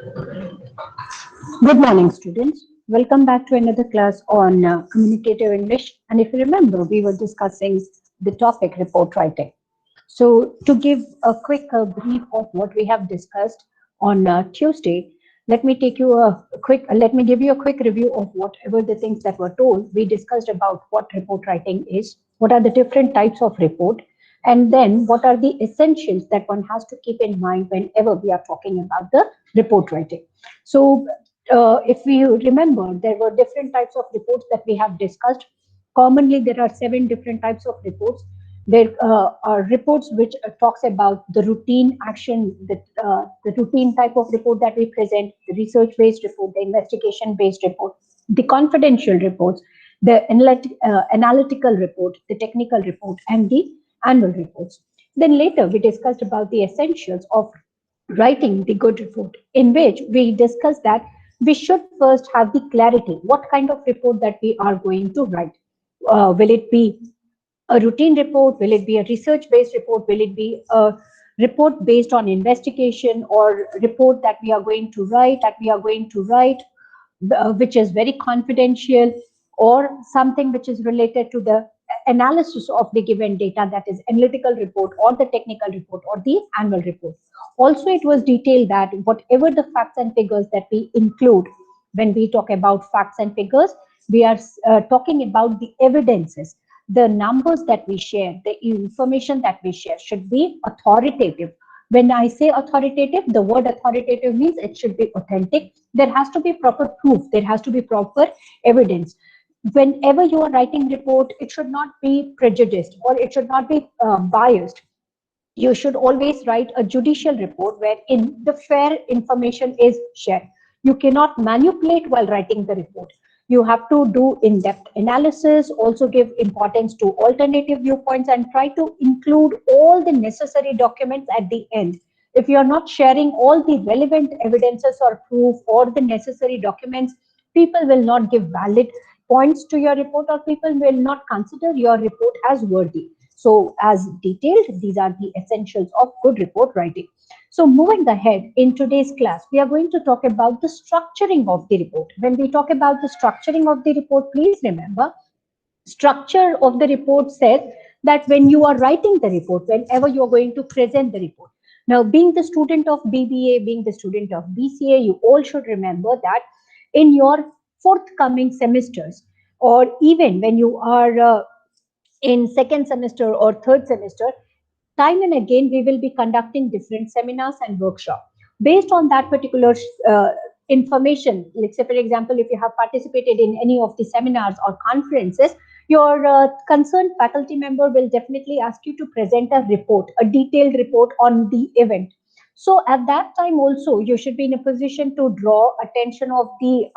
Good morning, students. Welcome back to another class on communicative English. And if you remember, we were discussing the topic report writing. So, to give a quick brief of what we have discussed on Tuesday, let me give you a quick review of whatever the things that were told. We discussed about what report writing is, what are the different types of report, and then what are the essentials that one has to keep in mind whenever we are talking about the report writing. So, if we remember, there were different types of reports that we have discussed. Commonly, there are 7 different types of reports. There are reports which talks about the routine action, the routine type of report that we present, the research-based report, the investigation-based report, the confidential reports, the analytical report, the technical report, and the annual reports. Then later we discussed about the essentials of writing the good report, in which we discussed that we should first have the clarity what kind of report that we are going to write. Will it be a routine report? Will it be a research based report? Will it be a report based on investigation, or report that we are going to write which is very confidential, or something which is related to the analysis of the given data, that is analytical report or the technical report or the annual report. Also, it was detailed that whatever the facts and figures that we include, when we talk about facts and figures, we are talking about the evidences. The numbers that we share, the information that we share should be authoritative. When I say authoritative, the word authoritative means it should be authentic. There has to be proper proof. There has to be proper evidence. Whenever you are writing report, it should not be prejudiced, or it should not be biased. You should always write a judicial report wherein the fair information is shared. You cannot manipulate while writing the report. You have to do in-depth analysis, also give importance to alternative viewpoints, and try to include all the necessary documents at the end. If you are not sharing all the relevant evidences or proof or the necessary documents, people will not give valid points to your report, or people will not consider your report as worthy. So, as detailed, these are the essentials of good report writing. So, moving ahead in today's class, we are going to talk about the structuring of the report. When we talk about the structuring of the report, please remember, structure of the report says that when you are writing the report, whenever you are going to present the report. Now, being the student of BBA, being the student of BCA, you all should remember that in your forthcoming semesters, or even when you are in second semester or third semester, time and again we will be conducting different seminars and workshops based on that particular information. Let's say, for example, if you have participated in any of the seminars or conferences, your concerned faculty member will definitely ask you to present a report, a detailed report on the event. So at that time also, you should be in a position to draw attention of the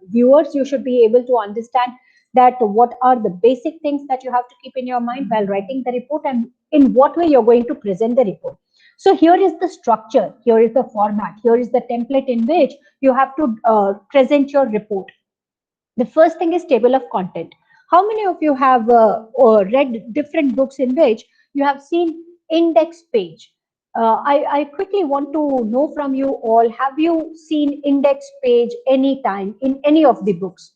viewers. You should be able to understand that what are the basic things that you have to keep in your mind while writing the report, and in what way you're going to present the report. So here is the structure, here is the format, here is the template in which you have to present your report. The first thing is table of content. How many of you have read different books in which you have seen index page? I quickly want to know from you all, have you seen index page anytime in any of the books?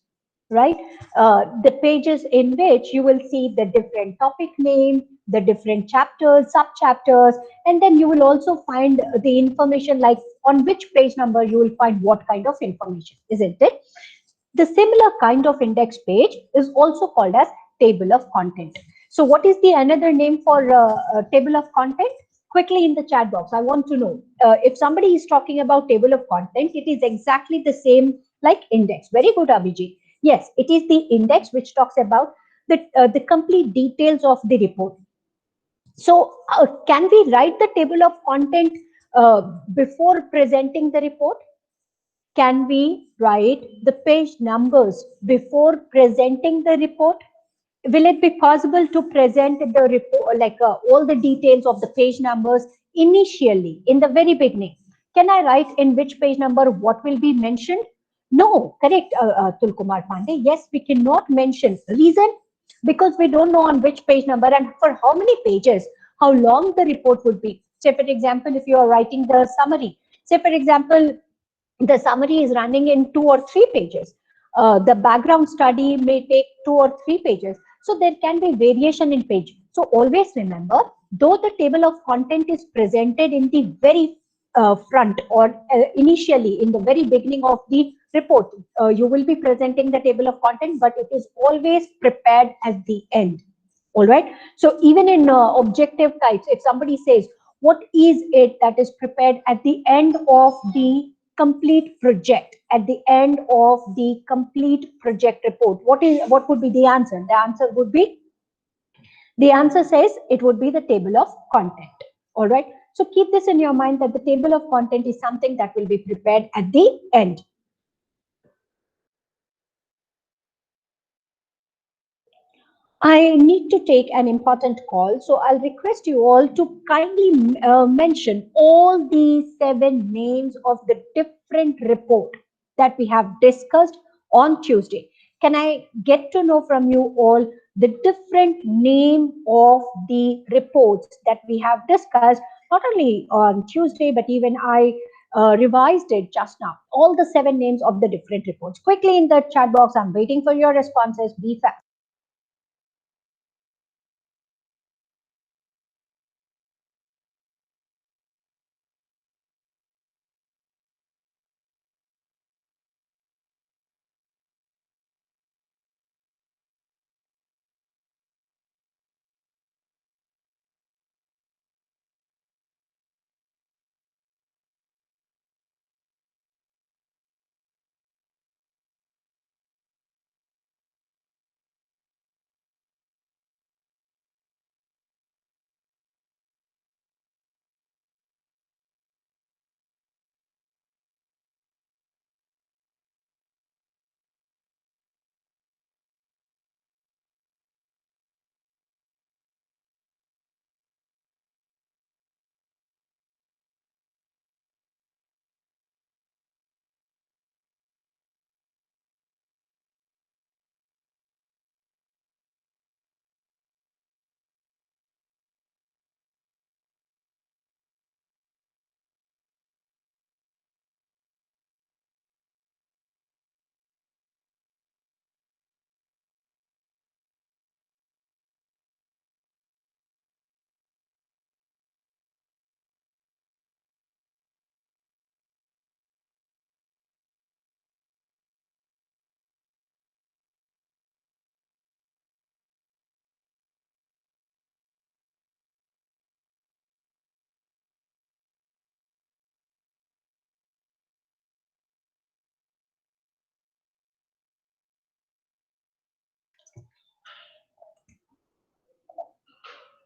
Right? The pages in which you will see the different topic name, the different chapters, sub-chapters, and then you will also find the information like on which page number you will find what kind of information, isn't it? The similar kind of index page is also called as table of content. So what is the another name for table of content? Quickly in the chat box, I want to know if somebody is talking about table of content, it is exactly the same like index. Very good, Abhijit. Yes, it is the index which talks about the complete details of the report. So can we write the table of content before presenting the report? Can we write the page numbers before presenting the report? Will it be possible to present the report, like all the details of the page numbers initially, in the very beginning? Can I write in which page number what will be mentioned? No, correct, Tulkumar Pandey. Yes, we cannot mention. Reason? Because we don't know on which page number and for how many pages, how long the report would be. Say, for example, if you are writing the summary, say, for example, the summary is running in 2 or 3 pages. The background study may take 2 or 3 pages. So there can be variation in page. So always remember, though the table of content is presented in the very front, or initially in the very beginning of the report, you will be presenting the table of content, but it is always prepared at the end. All right. So even in objective types, if somebody says, what is it that is prepared at the end of the complete project, at the end of the complete project report, what would be the answer? The answer would be, the answer says it would be the table of content. All right. So keep this in your mind, that the table of content is something that will be prepared at the end. I need to take an important call, so I'll request you all to kindly mention all the 7 names of the different report that we have discussed on Tuesday. Can I get to know from you all the different name of the reports that we have discussed, not only on Tuesday, but even I revised it just now. All the 7 names of the different reports. Quickly in the chat box, I'm waiting for your responses. Be fast.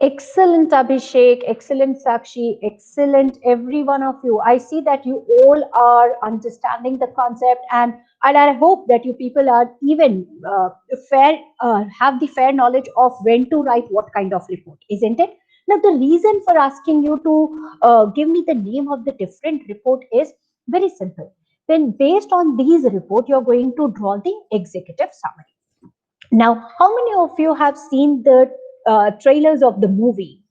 Excellent, Abhishek. Excellent, Sakshi. Excellent, every one of you. I see that you all are understanding the concept, and I hope that you people are even have the fair knowledge of when to write what kind of report, isn't it? Now, the reason for asking you to give me the name of the different report is very simple. Then, based on these report, you're going to draw the executive summary. Now, how many of you have seen the trailers of the movie?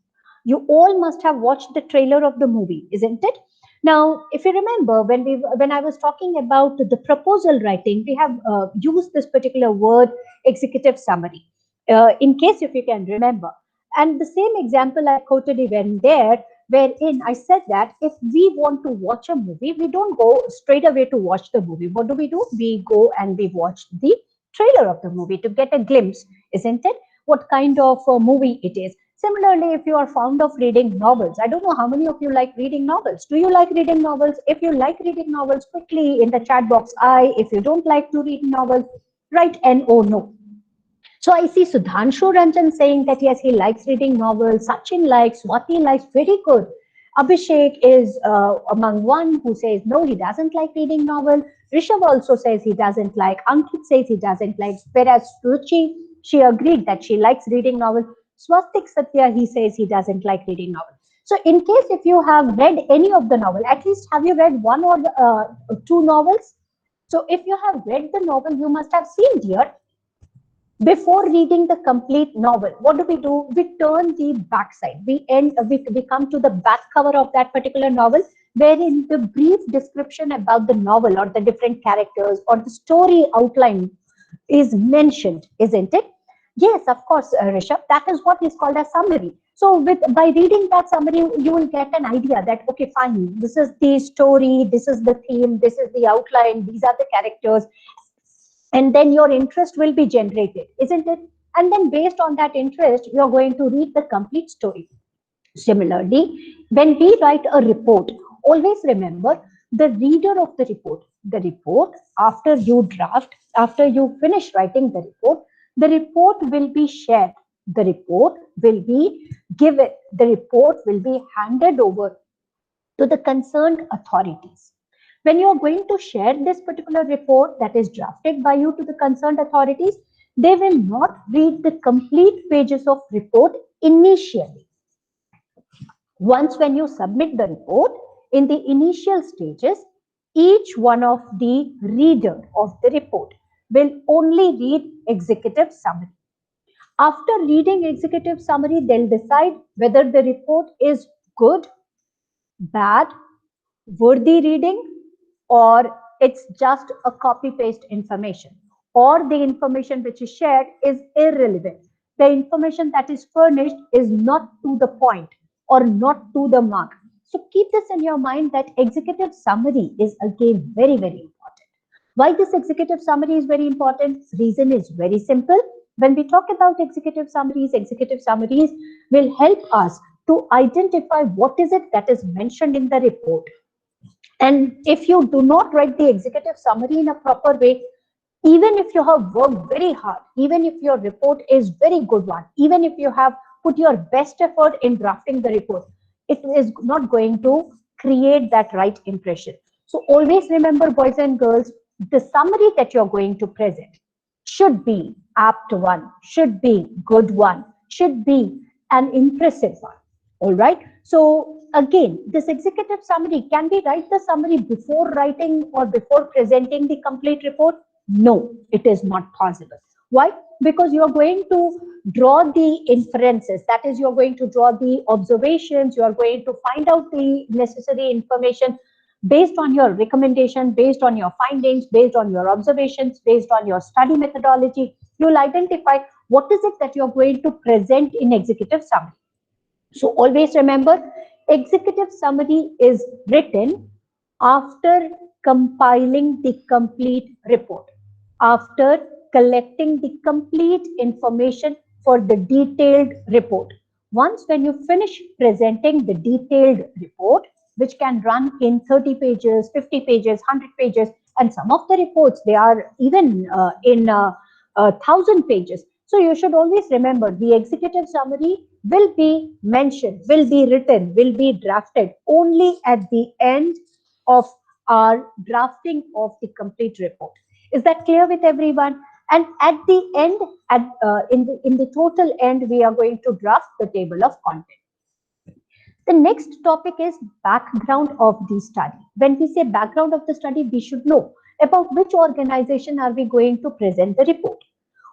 You all must have watched the trailer of the movie, isn't it? Now, if you remember, when I was talking about the proposal writing, we have used this particular word, executive summary. In case if you can remember, and the same example I quoted even there, wherein I said that if we want to watch a movie, we don't go straight away to watch the movie. What do? We go and we watch the trailer of the movie to get a glimpse, isn't it? What kind of movie it is. Similarly, if you are fond of reading novels, I don't know how many of you like reading novels. Do you like reading novels? If you like reading novels, quickly in the chat box, I. If you don't like to read novels, write N or no. So I see Sudhanshu Ranjan saying that yes, he likes reading novels. Sachin likes, Swati likes, very good. Abhishek is among one who says no, he doesn't like reading novel. Rishabh also says he doesn't like. Ankit says he doesn't like. Whereas Ruchi, she agreed that she likes reading novel. Swastik Satya, he says he doesn't like reading novel. So in case if you have read any of the novel, at least have you read one or two novels? So if you have read the novel, you must have seen, dear, before reading the complete novel, what do? We turn the back side. We come to the back cover of that particular novel. wherein the brief description about the novel or the different characters or the story outline is mentioned, isn't it? Yes, of course, Rishabh, that is what is called a summary. So with by reading that summary, you will get an idea that, okay, fine, this is the story, this is the theme, this is the outline, these are the characters, and then your interest will be generated, isn't it? And then based on that interest, you are going to read the complete story. Similarly, when we write a report, always remember the reader of the report after you draft, after you finish writing the report will be shared. The report will be given, the report will be handed over to the concerned authorities. When you are going to share this particular report that is drafted by you to the concerned authorities, they will not read the complete pages of report initially. Once when you submit the report, in the initial stages, each one of the reader of the report will only read executive summary. After reading executive summary, they'll decide whether the report is good, bad, worthy reading, or it's just a copy paste information, or the information which is shared is irrelevant. The information that is furnished is not to the point or not to the mark. So keep this in your mind that executive summary is again very, very important. Why this executive summary is very important? Reason is very simple. When we talk about executive summaries will help us to identify what is it that is mentioned in the report. And if you do not write the executive summary in a proper way, even if you have worked very hard, even if your report is very good one, even if you have put your best effort in drafting the report, it is not going to create that right impression. So always remember, boys and girls, the summary that you're going to present should be apt one, should be good one, should be an impressive one. All right. So again, this executive summary, can we write the summary before writing or before presenting the complete report? No, it is not possible. Why? Because you are going to draw the inferences. That is, you are going to draw the observations. You are going to find out the necessary information based on your recommendation, based on your findings, based on your observations, based on your study methodology. You will identify what is it that you are going to present in executive summary. So always remember, executive summary is written after compiling the complete report, after collecting the complete information for the detailed report. Once when you finish presenting the detailed report, which can run in 30 pages, 50 pages, 100 pages, and some of the reports, they are even in 1,000 pages. So you should always remember the executive summary will be mentioned, will be written, will be drafted only at the end of our drafting of the complete report. Is that clear with everyone? And at the end, in the total end, we are going to draft the table of contents. The next topic is background of the study. When we say background of the study, we should know about which organization are we going to present the report.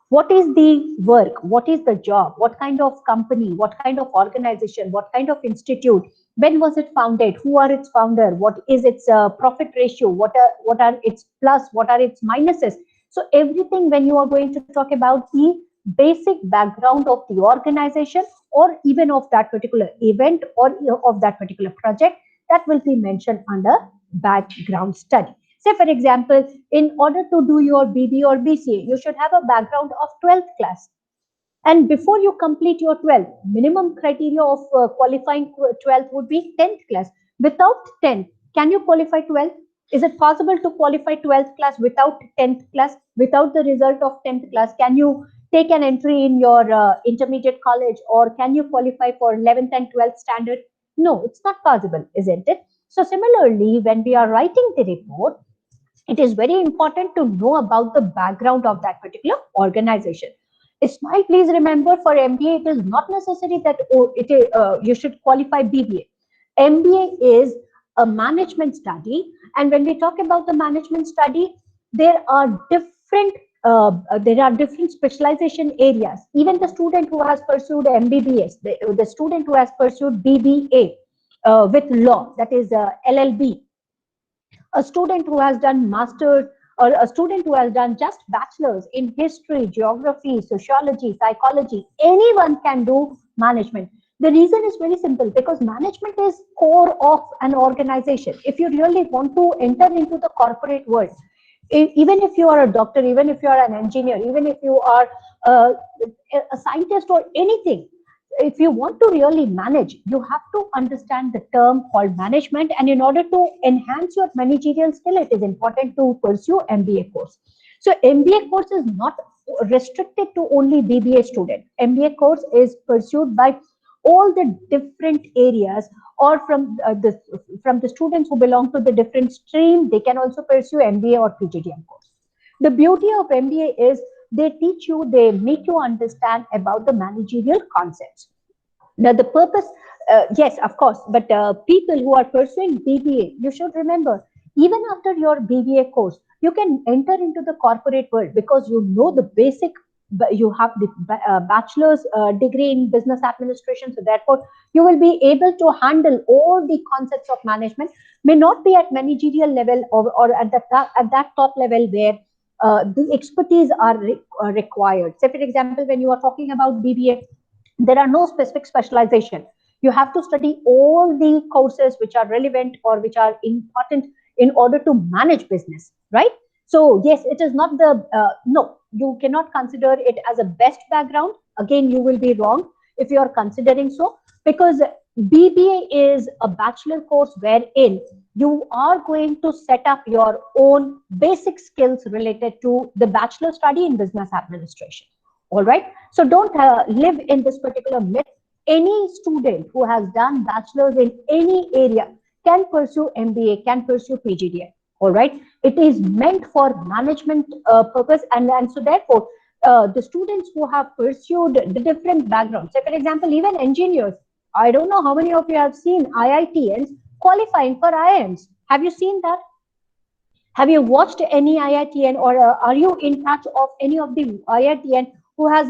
What is the work? What is the job? What kind of company? What kind of organization? What kind of institute? When was it founded? Who are its founder? What is its profit ratio? What are its plus? What are its minuses? So everything, when you are going to talk about the basic background of the organization or even of that particular event or of that particular project, that will be mentioned under background study. Say, for example, in order to do your BB or BCA, you should have a background of 12th class. And before you complete your 12th, minimum criteria of qualifying 12th would be 10th class. Without 10th, can you qualify 12th? Is it possible to qualify 12th class without 10th class? Without the result of 10th class, can you take an entry in your intermediate college, or can you qualify for 11th and 12th standard? No, it's not possible, isn't it? So similarly, when we are writing the report, it is very important to know about the background of that particular organization. Ismail, please remember, for MBA, it is not necessary that you should qualify BBA. MBA is a management study, and when we talk about the management study, there are different specialization areas. Even the student who has pursued MBBS, the student who has pursued BBA, with law, that is LLB. A student who has done master's, or a student who has done just bachelor's in history, geography, sociology, psychology, anyone can do management. The reason is very simple, because management is core of an organization. If you really want to enter into the corporate world, even if you are a doctor, even if you are an engineer, even if you are uh, a scientist or anything, if you want to really manage, you have to understand the term called management. And in order to enhance your managerial skill, it is important to pursue MBA course. So MBA course is not restricted to only BBA student. MBA course is pursued by all the different areas, or from the students who belong to the different stream, they can also pursue MBA or PGDM course. The beauty of MBA is they teach you, they make you understand about the managerial concepts. Now, the purpose, yes, of course, but people who are pursuing BBA, you should remember, even after your BBA course, you can enter into the corporate world because you know the basic, you have the bachelor's degree in business administration. So therefore, you will be able to handle all the concepts of management, may not be at managerial level, or at, at that top level where the expertise are required. Say, for example, when you are talking about BBA, there are no specific specialization. You have to study all the courses which are relevant or which are important in order to manage business, right? So yes, it is not the no, you cannot consider it as a best background. Again, you will be wrong if you are considering so, because BBA is a bachelor course wherein you are going to set up your own basic skills related to the bachelor study in business administration. All right. So don't live in this particular myth. Any student who has done bachelor's in any area can pursue MBA, can pursue PGDM. All right. It is meant for management purpose, and so therefore, the students who have pursued the different backgrounds, say for example, even engineers. I don't know how many of you have seen IITians qualifying for IIMs. Have you seen that? Have you watched any IITian, or are you in touch of any of the IITian who has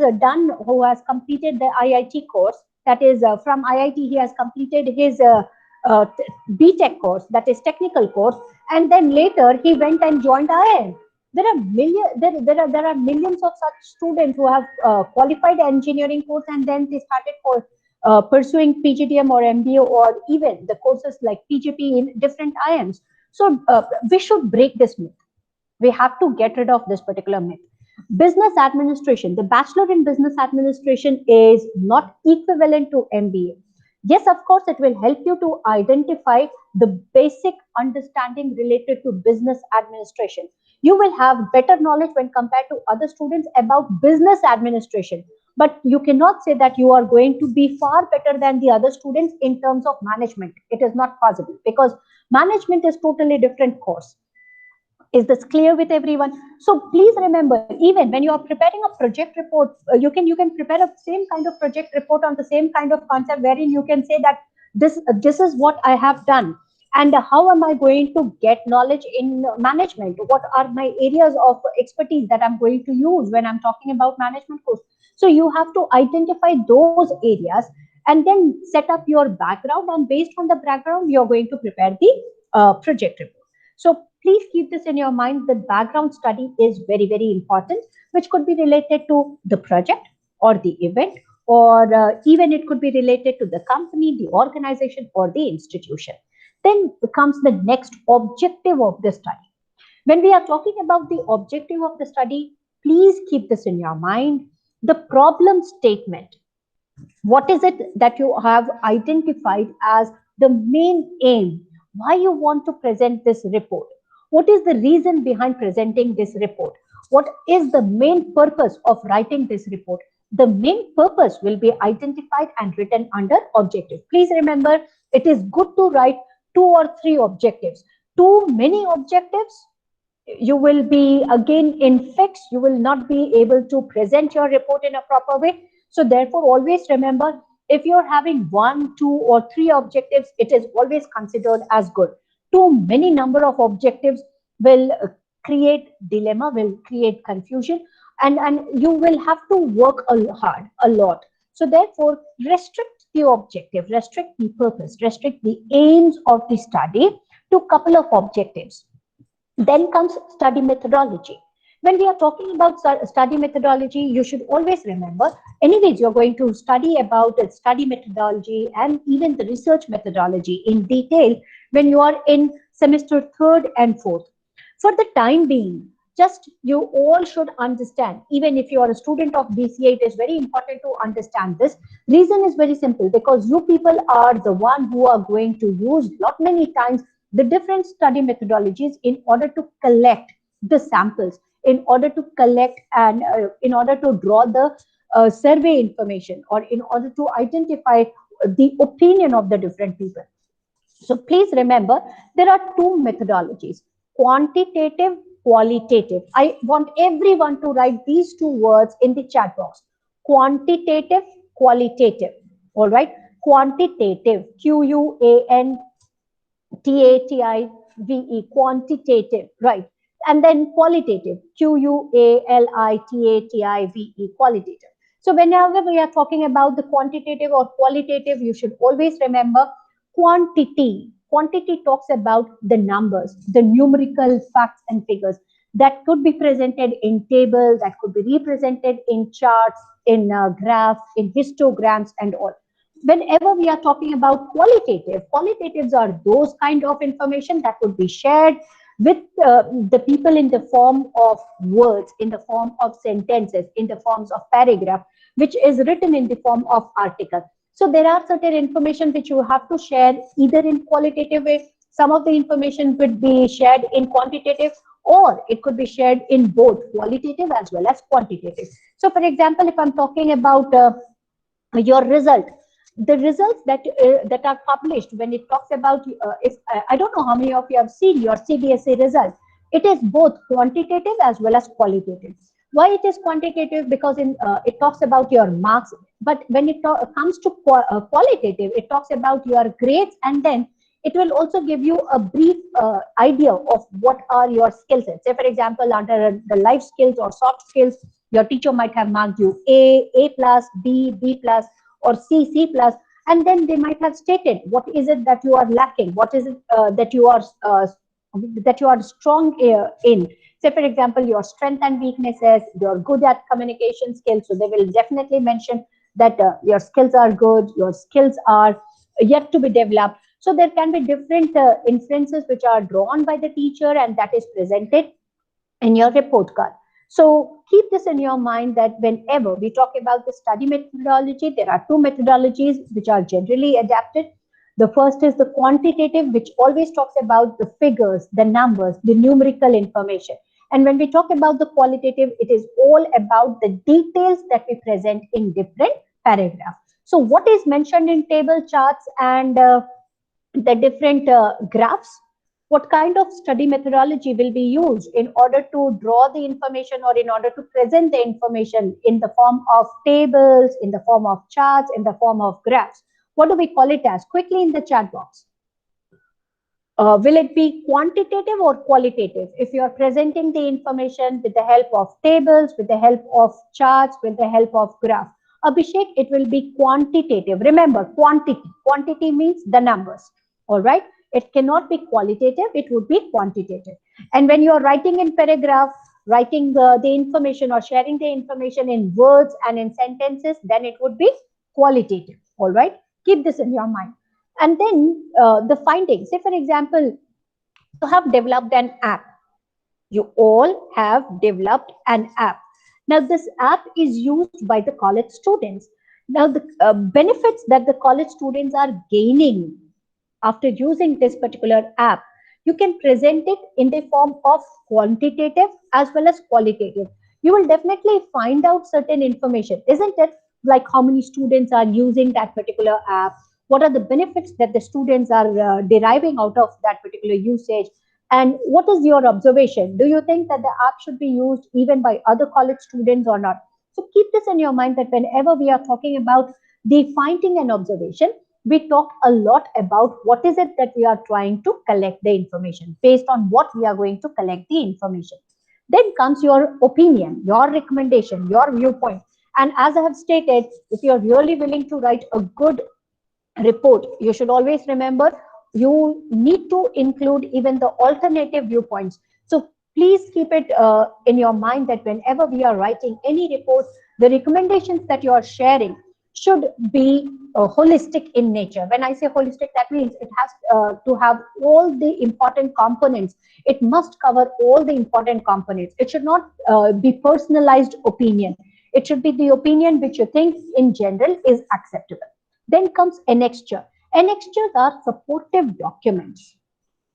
who has completed the IIT course? That is, from IIT, he has completed his BTech course, that is technical course, and then later he went and joined IIM. There are millions of such students who have qualified engineering course, and then they started for pursuing PGDM or MBA, or even the courses like PGP in different IIMs. So we should break this myth. We have to get rid of this particular myth. Business administration, the bachelor in business administration is not equivalent to MBA. Yes, of course, it will help you to identify the basic understanding related to business administration. You will have better knowledge when compared to other students about business administration. But you cannot say that you are going to be far better than the other students in terms of management. It is not possible, because management is totally different course. Is this clear with everyone? So please remember, even when you are preparing a project report, you can prepare a same kind of project report on the same kind of concept, wherein you can say that this is what I have done, and how am I going to get knowledge in management? What are my areas of expertise that I'm going to use when I'm talking about management course? So you have to identify those areas and then set up your background, and based on the background, you're going to prepare the project report. So please keep this in your mind that background study is very, very important, which could be related to the project or the event, or even it could be related to the company, the organization, or the institution. Then comes the next objective of the study. When we are talking about the objective of the study, please keep this in your mind. The problem statement. What is it that you have identified as the main aim? Why you want to present this report? What is the reason behind presenting this report? What is the main purpose of writing this report? The main purpose will be identified and written under objective. Please remember, it is good to write 2 or 3 objectives. Too many objectives, you will be again in fix. You will not be able to present your report in a proper way. So therefore, always remember, if you're having 1, 2, or 3 objectives, it is always considered as good. Too many number of objectives will create dilemma, will create confusion, and you will have to work hard a lot. So therefore, restrict the objective, restrict the purpose, restrict the aims of the study to a couple of objectives. Then comes study methodology. When we are talking about study methodology, you should always remember, anyways, you're going to study about study methodology and even the research methodology in detail when you are in semester third and fourth. For the time being, just you all should understand, even if you are a student of BCA, it is very important to understand this. Reason is very simple, because you people are the one who are going to use lot many times the different study methodologies in order to collect the samples, in order to collect and in order to draw the survey information, or in order to identify the opinion of the different people. So please remember, there are two methodologies: quantitative, qualitative. I want everyone to write these two words in the chat box: quantitative, qualitative. All right, quantitative, Quantitative, quantitative, right? And then qualitative, Qualitative, qualitative. So whenever we are talking about the quantitative or qualitative, you should always remember quantity. Quantity talks about the numbers, the numerical facts and figures that could be presented in tables, that could be represented in charts, in graphs, in histograms, and all. Whenever we are talking about qualitative, qualitatives are those kind of information that would be shared with the people in the form of words, in the form of sentences, in the forms of paragraph, which is written in the form of article. So there are certain information which you have to share either in qualitative way, some of the information could be shared in quantitative, or it could be shared in both qualitative as well as quantitative. So for example, if I'm talking about your result, the results that are published, when it talks about if I don't know how many of you have seen your CBSE result, it is both quantitative as well as qualitative. Why it is quantitative? Because in it talks about your marks, but when it comes to qualitative, it talks about your grades, and then it will also give you a brief idea of what are your skill sets. Say for example, under the life skills or soft skills, your teacher might have marked you A plus, B plus, or C plus, and then they might have stated what is it that you are lacking, what is it that you are strong in. Say for example, your strength and weaknesses, you're good at communication skills, so they will definitely mention that your skills are good, your skills are yet to be developed. So there can be different inferences which are drawn by the teacher, and that is presented in your report card. So keep this in your mind, that whenever we talk about the study methodology, there are two methodologies which are generally adapted. The first is the quantitative, which always talks about the figures, the numbers, the numerical information. And when we talk about the qualitative, it is all about the details that we present in different paragraphs. So what is mentioned in table, charts, and the different graphs, what kind of study methodology will be used in order to draw the information, or in order to present the information in the form of tables, in the form of charts, in the form of graphs? What do we call it as? Quickly in the chat box. Will it be quantitative or qualitative? If you are presenting the information with the help of tables, with the help of charts, with the help of graph, Abhishek, it will be quantitative. Remember, quantity. Quantity means the numbers. All right. It cannot be qualitative. It would be quantitative. And when you are writing in paragraph, writing the information or sharing the information in words and in sentences, then it would be qualitative. All right. Keep this in your mind. And then the findings. Say, for example, you have developed an app. You all have developed an app. Now, this app is used by the college students. Now, the benefits that the college students are gaining after using this particular app, you can present it in the form of quantitative as well as qualitative. You will definitely find out certain information, isn't it? Like how many students are using that particular app, what are the benefits that the students are deriving out of that particular usage, and what is your observation? Do you think that the app should be used even by other college students or not? So keep this in your mind, that whenever we are talking about the finding and observation, we talk a lot about what is it that we are trying to collect the information, based on what we are going to collect the information. Then comes your opinion, your recommendation, your viewpoint. And as I have stated, if you're really willing to write a good report, you should always remember you need to include even the alternative viewpoints. So please keep it in your mind that whenever we are writing any report, the recommendations that you are sharing should be holistic in nature. When I say holistic, that means it has to have all the important components. It must cover all the important components. It should not be personalized opinion. It should be the opinion which you think in general is acceptable. Then comes annexure. Annexures are supportive documents.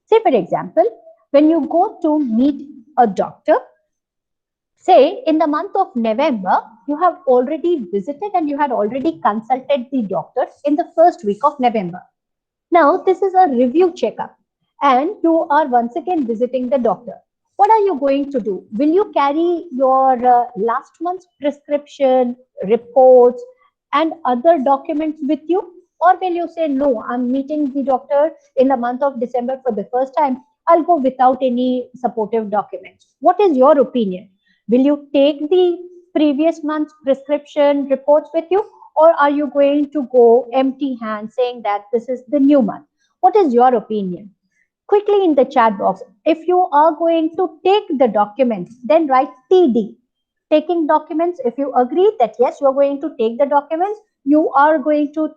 Say, for example, when you go to meet a doctor, say in the month of November, you have already visited and you had already consulted the doctor in the first week of November. Now, this is a review checkup, and you are once again visiting the doctor. What are you going to do? Will you carry your last month's prescription, reports, and other documents with you? Or will you say, no, I'm meeting the doctor in the month of December for the first time. I'll go without any supportive documents. What is your opinion? Will you take the previous month's prescription reports with you? Or are you going to go empty hand saying that this is the new month? What is your opinion? Quickly in the chat box, if you are going to take the documents, then write TD. Taking documents, if you agree that yes, you are going to take the documents, you are going to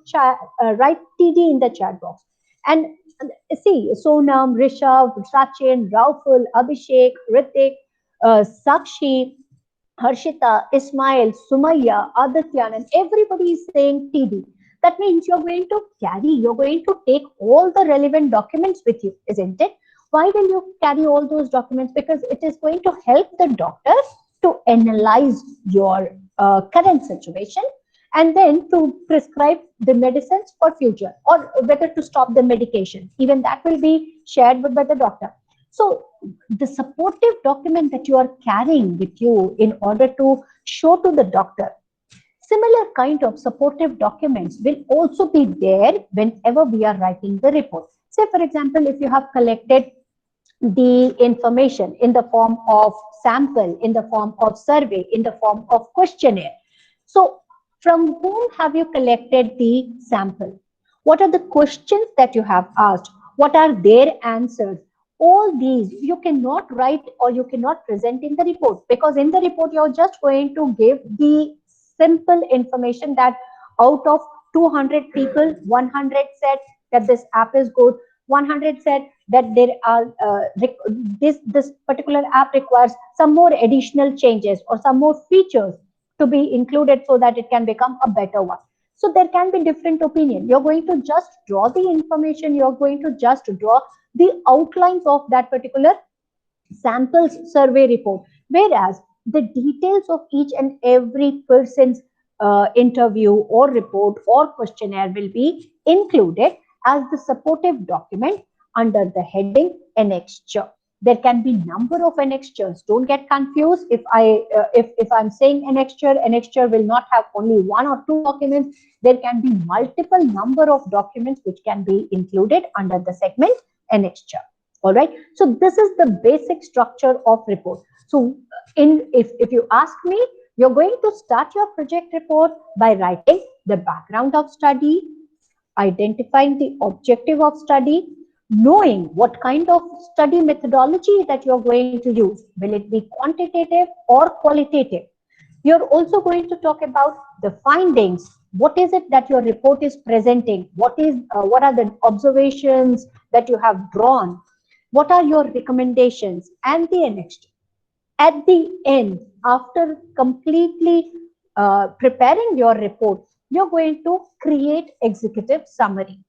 write TD in the chat box. And see, Sonam, Rishabh, Sachin, Rauful, Abhishek, Ritik, Sakshi, Harshita, Ismail, Sumaya, Adityan, and everybody is saying TD. That means you're going to carry, you're going to take all the relevant documents with you, isn't it? Why will you carry all those documents? Because it is going to help the doctor to analyze your current situation and then to prescribe the medicines for future or whether to stop the medication. Even that will be shared by the doctor. So the supportive document that you are carrying with you in order to show to the doctor, similar kind of supportive documents will also be there whenever we are writing the report. Say, for example, if you have collected the information in the form of sample, in the form of survey, in the form of questionnaire. So from whom have you collected the sample? What are the questions that you have asked? What are their answers? All these you cannot write or you cannot present in the report, because in the report you're just going to give the simple information that out of 200 people, 100 said that this app is good, 100 said that there are this particular app requires some more additional changes or some more features to be included so that it can become a better one. So there can be different opinion. You're going to just draw the information, you're going to just draw the outlines of that particular samples survey report, whereas the details of each and every person's interview or report or questionnaire will be included as the supportive document under the heading annexure. There can be number of annexures. Don't get confused. If I'm saying annexure will not have only one or two documents. There can be multiple number of documents which can be included under the segment annexure. All right. So this is the basic structure of report. So if you ask me, you're going to start your project report by writing the background of study, identifying the objective of study, knowing what kind of study methodology that you're going to use. Will it be quantitative or qualitative? You're also going to talk about the findings. What is it that your report is presenting? What are the observations that you have drawn? What are your recommendations? And the next, at the end, after completely preparing your report, you're going to create executive summary.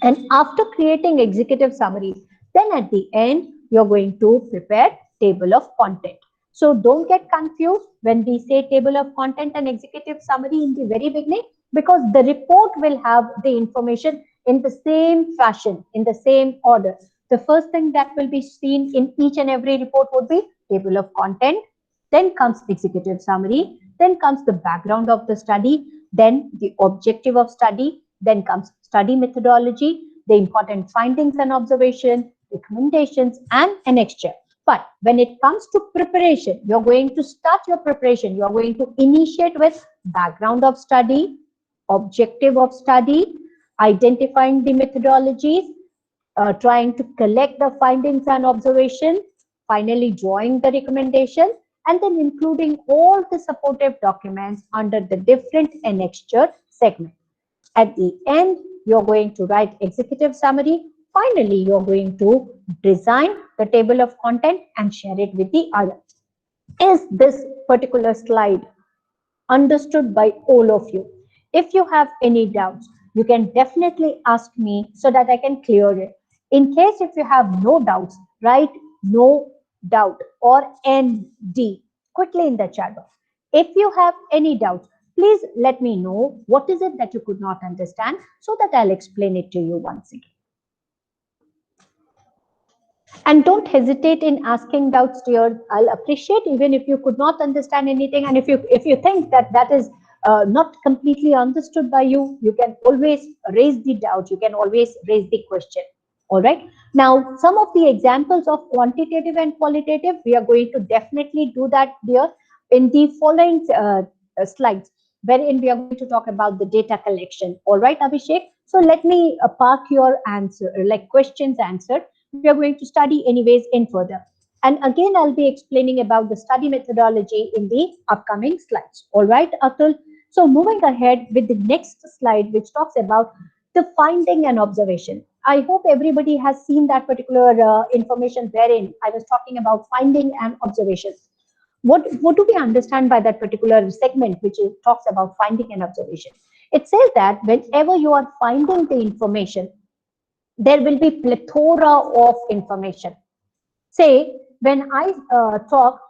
And after creating executive summary, then at the end, you're going to prepare table of content. So don't get confused when we say table of content and executive summary in the very beginning, because the report will have the information in the same fashion, in the same order. The first thing that will be seen in each and every report would be table of content, then comes executive summary, then comes the background of the study, then the objective of study, then comes study methodology, the important findings and observation, recommendations, and annexure. But when it comes to preparation, you're going to start your preparation. You're going to initiate with background of study, objective of study, identifying the methodologies, trying to collect the findings and observation, finally drawing the recommendation, and then including all the supportive documents under the different annexure segment. At the end, you're going to write executive summary. Finally, you're going to design the table of content and share it with the others. Is this particular slide understood by all of you? If you have any doubts, you can definitely ask me so that I can clear it. In case if you have no doubts, write no doubt or ND quickly in the chat box. If you have any doubts, please let me know what is it that you could not understand so that I'll explain it to you once again. And don't hesitate in asking doubts, dear. I'll appreciate even if you could not understand anything, and if you think that that is not completely understood by you, you can always raise the doubt. You can always raise the question. All right. Now, some of the examples of quantitative and qualitative, we are going to definitely do that, dear, in the following slides, wherein we are going to talk about the data collection. All right, Abhishek. So let me park your answer, like questions answered. We are going to study anyways in further. And again, I'll be explaining about the study methodology in the upcoming slides. All right, Atul. So moving ahead with the next slide, which talks about the finding and observation. I hope everybody has seen that particular information wherein I was talking about finding and observation. What do we understand by that particular segment, which talks about finding and observation? It says that whenever you are finding the information, there will be plethora of information. Say, when I talk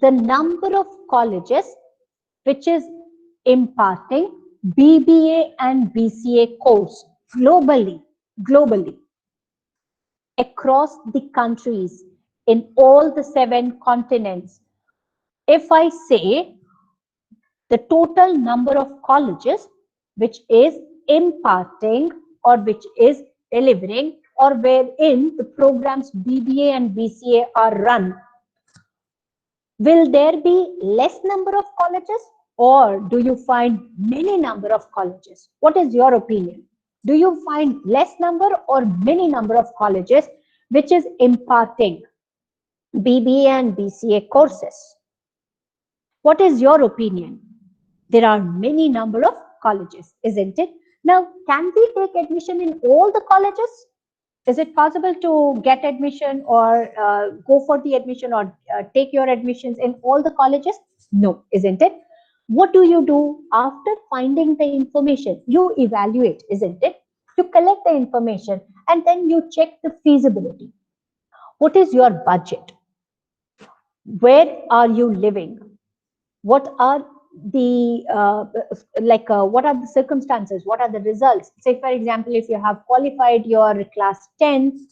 the number of colleges which is imparting BBA and BCA course globally, across the countries in all the 7 continents. If I say the total number of colleges which is imparting or which is delivering or wherein the programs BBA and BCA are run, will there be less number of colleges or do you find many number of colleges? What is your opinion? Do you find less number or many number of colleges which is imparting BBA and BCA courses? What is your opinion? There are many number of colleges, isn't it? Now, can we take admission in all the colleges? Is it possible to get admission or go for the admission or take your admissions in all the colleges? No, isn't it? What do you do after finding the information? You evaluate, isn't it? You collect the information and then you check the feasibility. What is your budget? Where are you living? What are the what are the circumstances? What are the results? Say, for example, if you have qualified your class 10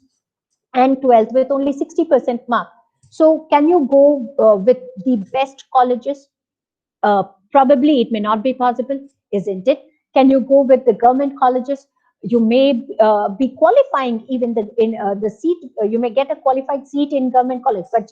and 12th with only 60% mark, so can you go with the best colleges? Probably it may not be possible, isn't it? Can you go with the government colleges? You may be qualifying even the seat. You may get a qualified seat in government college, but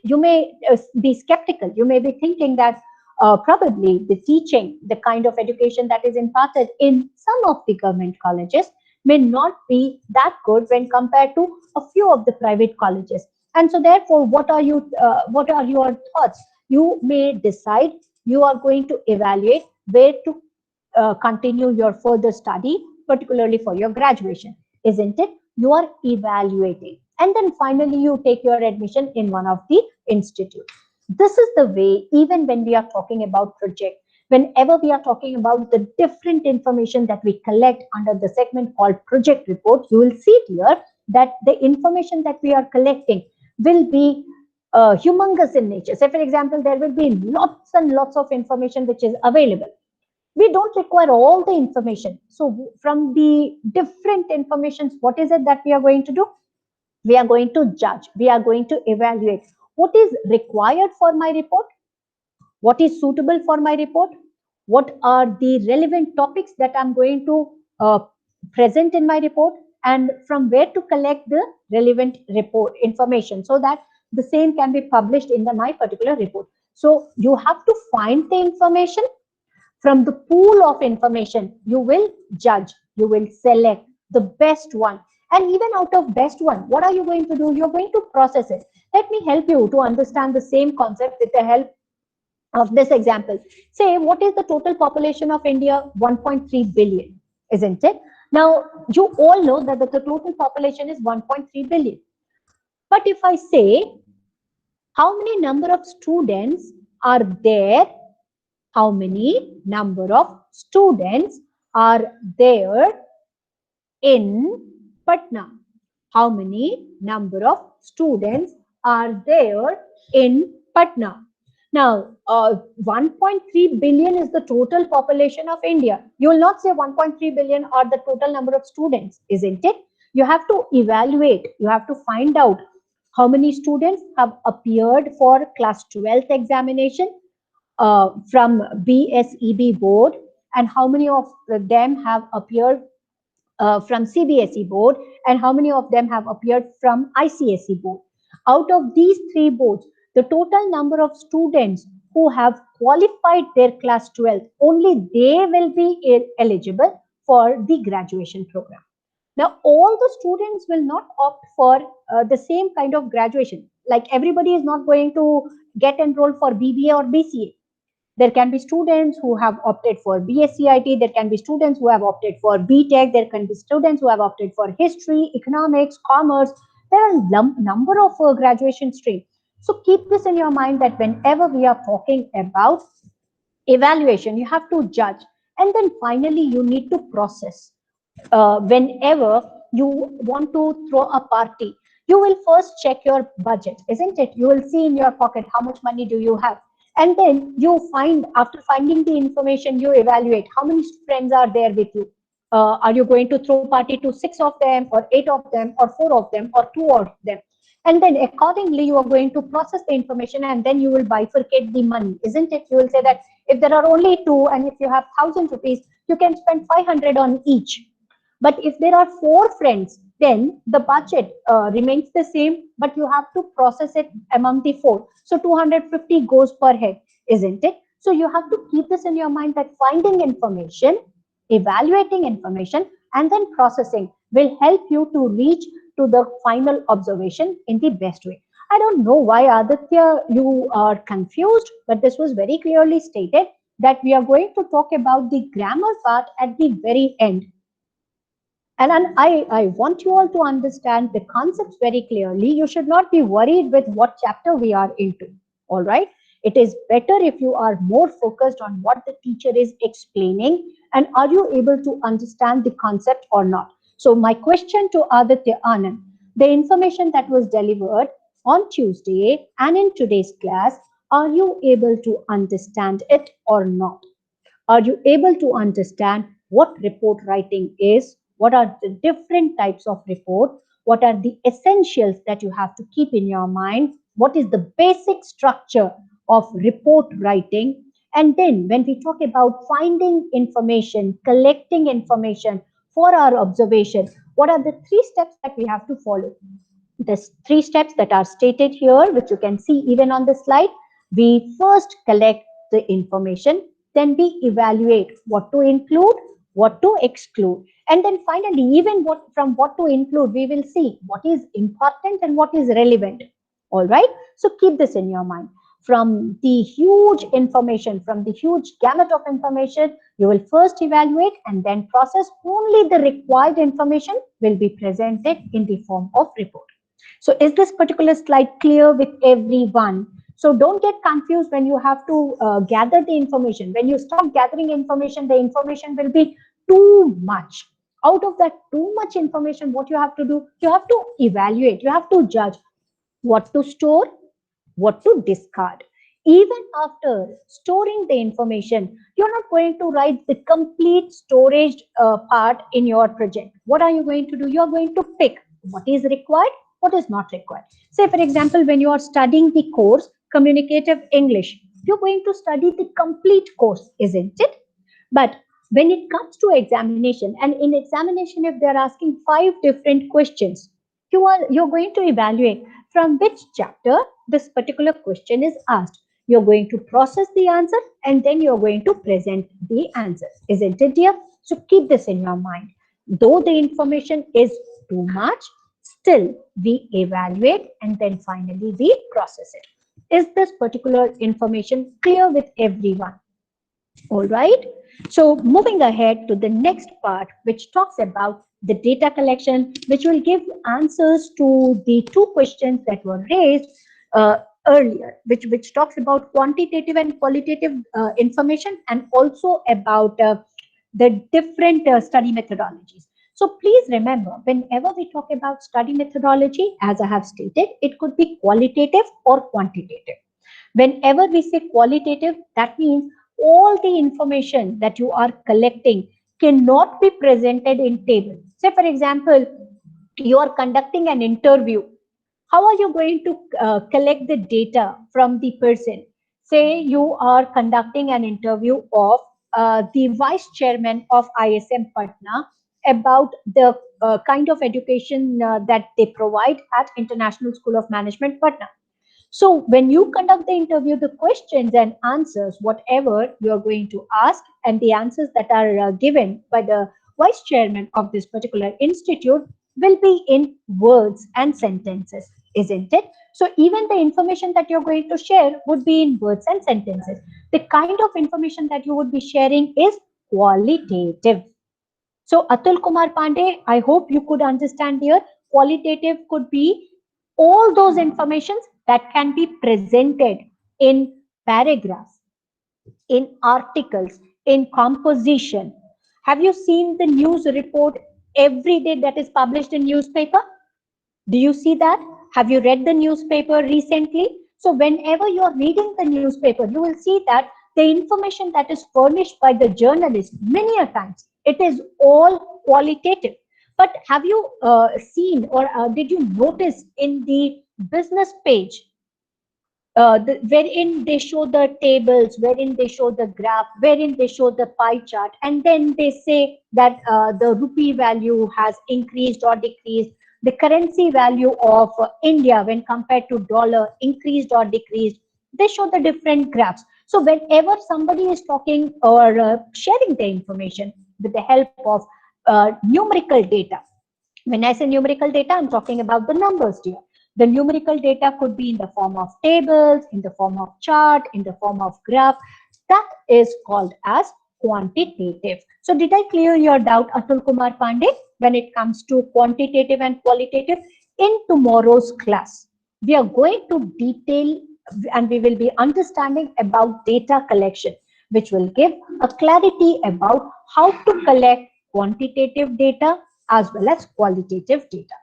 you may be skeptical. You may be thinking that probably the teaching, the kind of education that is imparted in some of the government colleges may not be that good when compared to a few of the private colleges. And so therefore, what are your thoughts? You may decide you are going to evaluate where to continue your further study, particularly for your graduation, isn't it? You are evaluating. And then finally, you take your admission in one of the institutes. This is the way, even when we are talking about project, whenever we are talking about the different information that we collect under the segment called project report, you will see here that the information that we are collecting will be humongous in nature. Say, for example, there will be lots and lots of information which is available. We don't require all the information. So from the different informations, what is it that we are going to do? We are going to judge. We are going to evaluate what is required for my report, what is suitable for my report, what are the relevant topics that I'm going to present in my report, and from where to collect the relevant report information so that the same can be published in my particular report. So you have to find the information, From the pool of information, you will judge, you will select the best one. And even out of best one, what are you going to do? You're going to process it. Let me help you to understand the same concept with the help of this example. Say, what is the total population of India? 1.3 billion, isn't it? Now, you all know that the total population is 1.3 billion. But if I say, how many number of students are there? How many number of students are there in Patna? How many number of students are there in Patna? Now, 1.3 billion is the total population of India. You will not say 1.3 billion are the total number of students, isn't it? You have to evaluate. You have to find out how many students have appeared for class 12th examination from BSEB board, and how many of them have appeared from CBSE board, and how many of them have appeared from ICSE board. Out of these three boards, the total number of students who have qualified their class 12, only they will be eligible for the graduation program. Now, all the students will not opt for the same kind of graduation. Like, everybody is not going to get enrolled for BBA or BCA. There can be students who have opted for BSCIT. There can be students who have opted for BTech. There can be students who have opted for history, economics, commerce. There are a number of graduation streams. So keep this in your mind that whenever we are talking about evaluation, you have to judge. And then finally, you need to process. Whenever you want to throw a party, you will first check your budget, isn't it? You will see in your pocket how much money do you have. And then you find, after finding the information, you evaluate how many friends are there with you. Are you going to throw party to 6 of them, or 8 of them, or 4 of them, or 2 of them? And then accordingly, you are going to process the information, and then you will bifurcate the money, isn't it? You will say that if there are only two, and if you have 1,000 rupees, you can spend 500 on each. But if there are 4 friends, then the budget remains the same, but you have to process it among the 4. So 250 goes per head, isn't it? So you have to keep this in your mind that finding information, evaluating information, and then processing will help you to reach to the final observation in the best way. I don't know why, Aditya, you are confused, but this was very clearly stated that we are going to talk about the grammar part at the very end. And I want you all to understand the concepts very clearly. You should not be worried with what chapter we are into. All right. It is better if you are more focused on what the teacher is explaining, and are you able to understand the concept or not. So my question to Aditya Anand, the information that was delivered on Tuesday and in today's class, are you able to understand it or not? Are you able to understand what report writing is? What are the different types of report? What are the essentials that you have to keep in your mind? What is the basic structure of report writing? And then when we talk about finding information, collecting information for our observation, what are the 3 steps that we have to follow? There's 3 steps that are stated here, which you can see even on the slide. We first collect the information, then we evaluate what to include, what to exclude, and then finally, even from what to include, we will see what is important and what is relevant. All right. So keep this in your mind. From the huge information, from the huge gamut of information, you will first evaluate and then process. Only the required information will be presented in the form of report. So is this particular slide clear with everyone? So don't get confused when you have to gather the information. When you start gathering information, the information will be too much. Out of that too much information, what you have to do, you have to evaluate, you have to judge what to store, what to discard. Even after storing the information, you're not going to write the complete storage part in your project. What are you going to do? You're going to pick what is required, what is not required. Say, for example, when you are studying the course Communicative English, you're going to study the complete course, isn't it? But when it comes to examination, and in examination, if they're asking 5 different questions, you're going to evaluate from which chapter this particular question is asked. you're going to process the answer, and then you're going to present the answer. Isn't it, dear? So keep this in your mind. Though the information is too much, still we evaluate and then finally we process it. Is this particular information clear with everyone? All right. So moving ahead to the next part, which talks about the data collection, which will give answers to the two questions that were raised earlier, which talks about quantitative and qualitative information, and also about the different study methodologies. So please remember, whenever we talk about study methodology, as I have stated, it could be qualitative or quantitative. Whenever we say qualitative, that means all the information that you are collecting cannot be presented in table. Say, for example, you are conducting an interview. How are you going to collect the data from the person? Say you are conducting an interview of the vice chairman of ISM Patna about the kind of education that they provide at International School of Management, Patna. So when you conduct the interview, the questions and answers, whatever you're going to ask, and the answers that are given by the vice chairman of this particular institute will be in words and sentences, isn't it? So even the information that you're going to share would be in words and sentences. The kind of information that you would be sharing is qualitative. So Atul Kumar Pandey, I hope you could understand here, qualitative could be all those informations that can be presented in paragraphs, in articles, in composition. Have you seen the news report every day that is published in newspaper? Do you see that? Have you read the newspaper recently? So whenever you are reading the newspaper, you will see that the information that is furnished by the journalist, many a times, it is all qualitative. But have you seen, or did you notice in the business page, wherein they show the tables, wherein they show the graph, wherein they show the pie chart, and then they say that the rupee value has increased or decreased, the currency value of India when compared to dollar increased or decreased. They show the different graphs. So whenever somebody is talking or sharing the information with the help of numerical data, when I say numerical data, I'm talking about the numbers here. The numerical data could be in the form of tables, in the form of chart, in the form of graph. That is called as quantitative. So did I clear your doubt, Atul Kumar Pandey, when it comes to quantitative and qualitative? In tomorrow's class, we are going to detail and we will be understanding about data collection, which will give a clarity about how to collect quantitative data as well as qualitative data.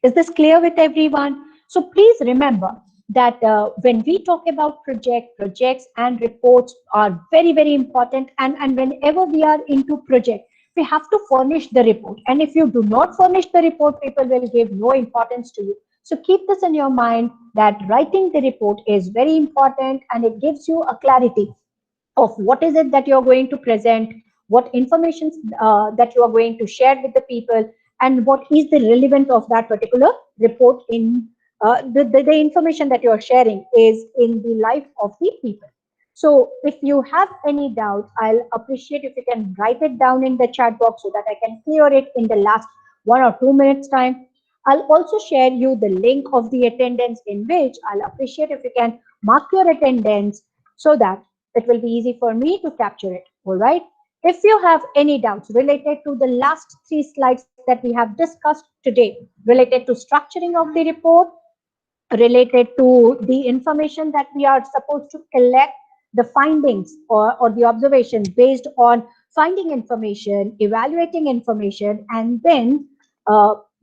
Is this clear with everyone? So please remember that when we talk about projects and reports are very, very important. And whenever we are into project, we have to furnish the report. And if you do not furnish the report, people will give no importance to you. So keep this in your mind that writing the report is very important, and it gives you a clarity of what is it that you're going to present, what information that you are going to share with the people, and what is the relevance of that particular report in the information that you're sharing is in the life of the people. So if you have any doubt, I'll appreciate if you can write it down in the chat box so that I can clear it in the last 1 or 2 minutes time. I'll also share you the link of the attendance, in which I'll appreciate if you can mark your attendance so that it will be easy for me to capture it. All right. If you have any doubts related to the last 3 slides that we have discussed today, related to structuring of the report, related to the information that we are supposed to collect, the findings or the observations based on finding information, evaluating information, and then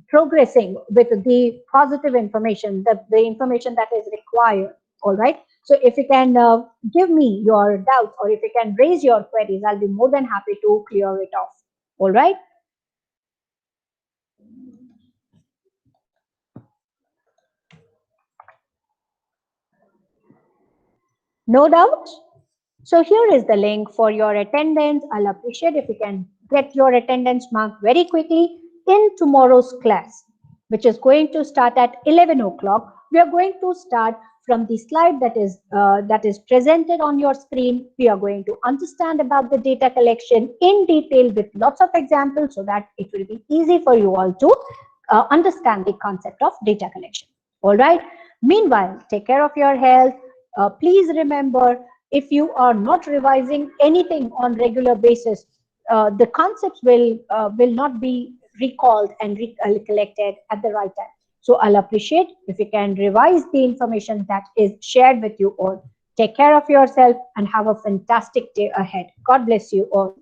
progressing with the positive information, the information that is required. All right. So if you can give me your doubts, or if you can raise your queries, I'll be more than happy to clear it off. All right. No doubt. So here is the link for your attendance. I'll appreciate if you can get your attendance marked very quickly in tomorrow's class, which is going to start at 11 o'clock. We are going to start from the slide that is presented on your screen, we are going to understand about the data collection in detail with lots of examples so that it will be easy for you all to understand the concept of data collection. All right. Meanwhile, take care of your health. Please remember, if you are not revising anything on regular basis, the concepts will not be recalled and recollected at the right time. So I'll appreciate if you can revise the information that is shared with you all. Take care of yourself and have a fantastic day ahead. God bless you all.